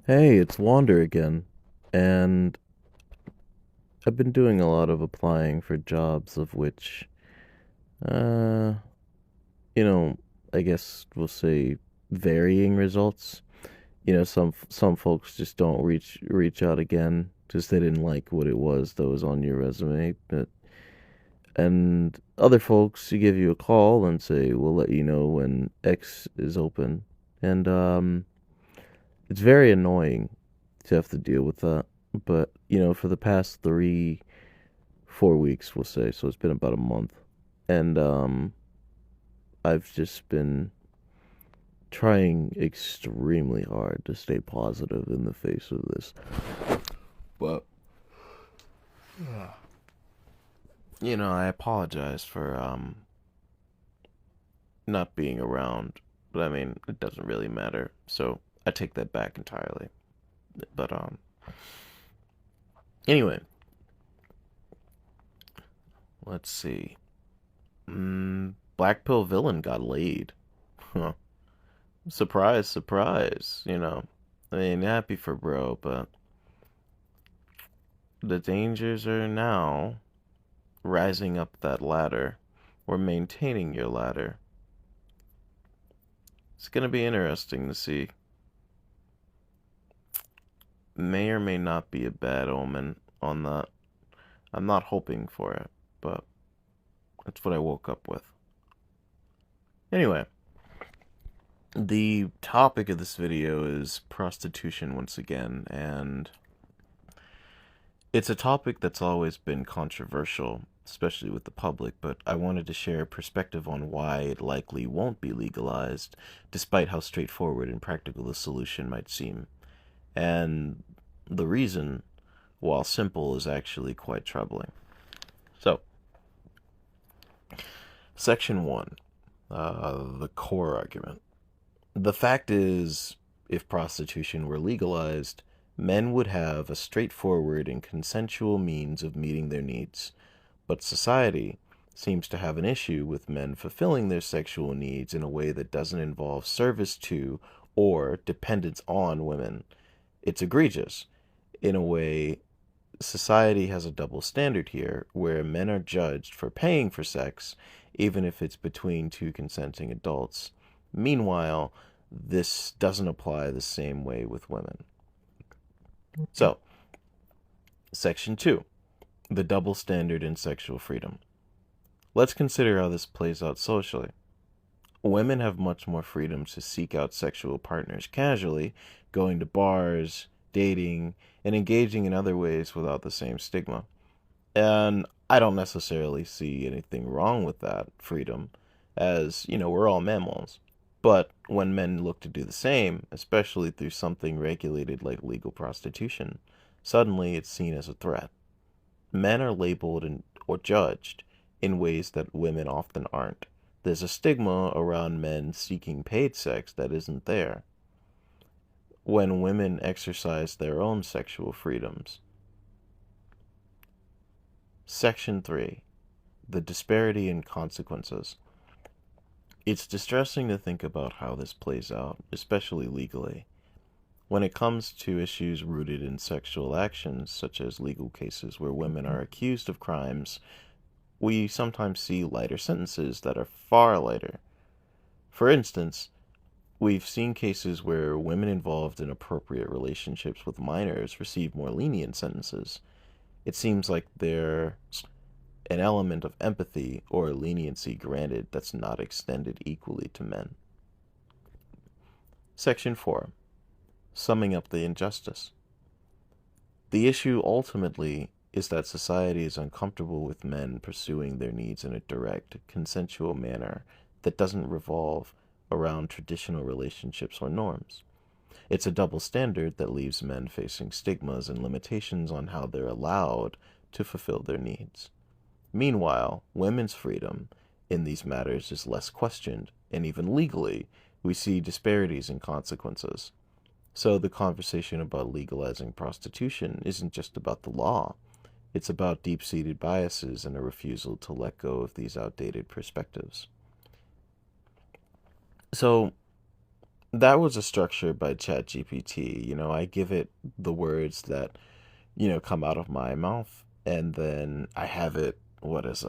Hey, it's Wander again. And I've been doing a lot of applying for jobs of which, uh, you know, I guess we'll say varying results. Some folks just don't reach out again because they didn't like what it was that was on your resume. And other folks you give you a call and say, "We'll let you know when X is open." And it's very annoying to have to deal with that. But, for the past 4 weeks, we'll say, so it's been about a month. And I've just been trying extremely hard to stay positive in the face of this. But, I apologize for not being around. But I mean, it doesn't really matter. So I take that back entirely. But anyway, let's see. Black Pill villain got laid. Huh. Surprise, surprise. I mean, happy for bro, but the dangers are now rising up that ladder or maintaining your ladder. It's going to be interesting to see. May or may not be a bad omen on that. I'm not hoping for it, but that's what I woke up with. Anyway, the topic of this video is prostitution once again, and it's a topic that's always been controversial, especially with the public, but I wanted to share a perspective on why it likely won't be legalized, despite how straightforward and practical the solution might seem. And the reason, while simple, is actually quite troubling. So, Section 1, the core argument. The fact is, if prostitution were legalized, men would have a straightforward and consensual means of meeting their needs. But society seems to have an issue with men fulfilling their sexual needs in a way that doesn't involve service to or dependence on women. It's egregious. In a way, society has a double standard here, where men are judged for paying for sex, even if it's between two consenting adults. Meanwhile, this doesn't apply the same way with women. So, Section 2, the double standard in sexual freedom. Let's consider how this plays out socially. Women have much more freedom to seek out sexual partners casually, going to bars, dating, and engaging in other ways without the same stigma. And I don't necessarily see anything wrong with that freedom, as, we're all mammals. But when men look to do the same, especially through something regulated like legal prostitution, suddenly it's seen as a threat. Men are labeled or judged in ways that women often aren't. There's a stigma around men seeking paid sex that isn't there. When women exercise their own sexual freedoms. Section 3, the disparity in consequences. It's distressing to think about how this plays out, especially legally. When it comes to issues rooted in sexual actions, such as legal cases where women are accused of crimes, we sometimes see lighter sentences that are far lighter. For instance, we've seen cases where women involved in appropriate relationships with minors receive more lenient sentences. It seems like there's an element of empathy or leniency granted that's not extended equally to men. Section 4, summing up the injustice. The issue ultimately is that society is uncomfortable with men pursuing their needs in a direct, consensual manner that doesn't revolve around traditional relationships or norms. It's a double standard that leaves men facing stigmas and limitations on how they're allowed to fulfill their needs. Meanwhile, women's freedom in these matters is less questioned, and even legally, we see disparities in consequences. So the conversation about legalizing prostitution isn't just about the law, it's about deep-seated biases and a refusal to let go of these outdated perspectives. So, that was a structure by ChatGPT. I give it the words that, come out of my mouth, and then I have it, what's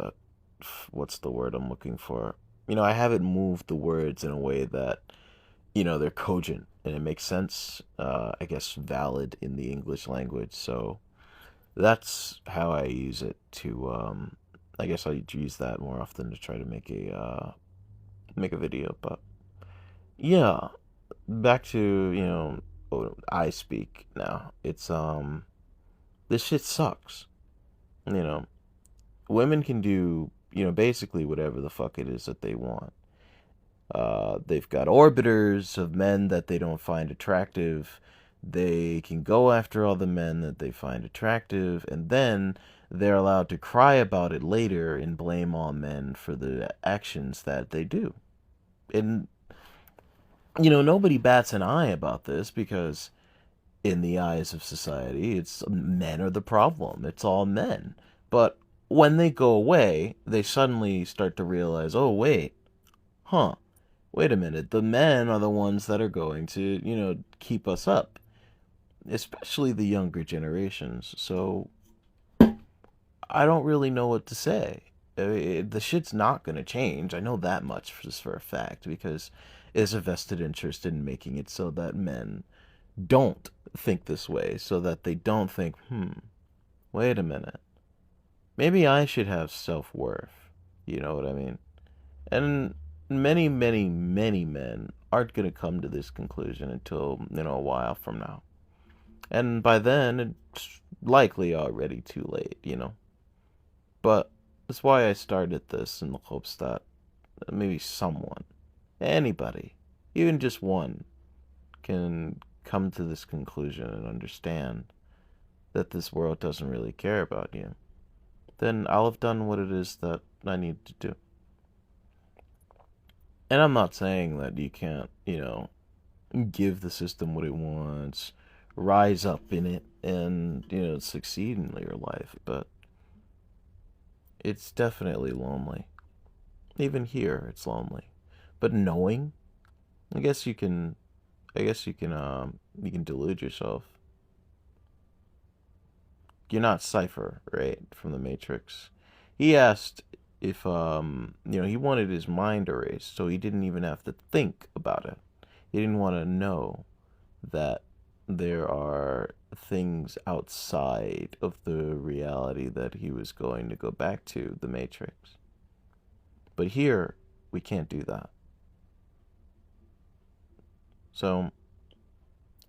the word I'm looking for? I have it move the words in a way that, they're cogent and it makes sense, I guess valid in the English language. So that's how I use it to, I guess I use that more often to try to make a video. But yeah, back to, I speak now. It's, this shit sucks. You know, women can do, basically whatever the fuck it is that they want. They've got orbiters of men that they don't find attractive. They can go after all the men that they find attractive, and then they're allowed to cry about it later and blame all men for the actions that they do. And, nobody bats an eye about this because, in the eyes of society, it's men are the problem. It's all men. But when they go away, they suddenly start to realize, oh, huh, wait a minute, the men are the ones that are going to, keep us up, especially the younger generations. So I don't really know what to say. The shit's not going to change. I know that much just for a fact because there's a vested interest in making it so that men don't think this way, so that they don't think, wait a minute, maybe I should have self worth. You know what I mean? And many, many, many men aren't going to come to this conclusion until, a while from now. And by then, it's likely already too late. But that's why I started this in the hopes that maybe someone, anybody, even just one, can come to this conclusion and understand that this world doesn't really care about you. Then I'll have done what it is that I need to do. And I'm not saying that you can't, give the system what it wants, rise up in it, and, succeed in your life. But it's definitely lonely. Even here, it's lonely. But knowing, I guess you can, you can delude yourself. You're not Cypher, right, from the Matrix. He asked if, he wanted his mind erased, so he didn't even have to think about it. He didn't want to know that there are things outside of the reality that he was going to go back to, the Matrix. But here, we can't do that. So,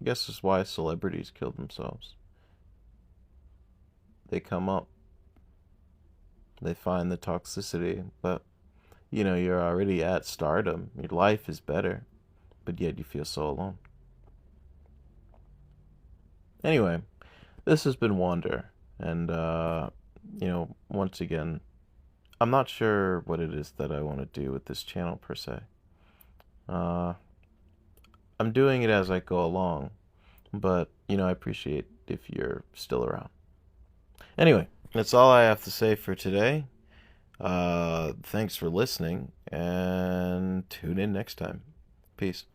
I guess that's why celebrities kill themselves. They come up, they find the toxicity, but, you're already at stardom. Your life is better, but yet you feel so alone. Anyway, this has been Wander, and, once again, I'm not sure what it is that I want to do with this channel per se. Uh, I'm doing it as I go along, but, I appreciate if you're still around. Anyway, that's all I have to say for today. Thanks for listening, and tune in next time. Peace.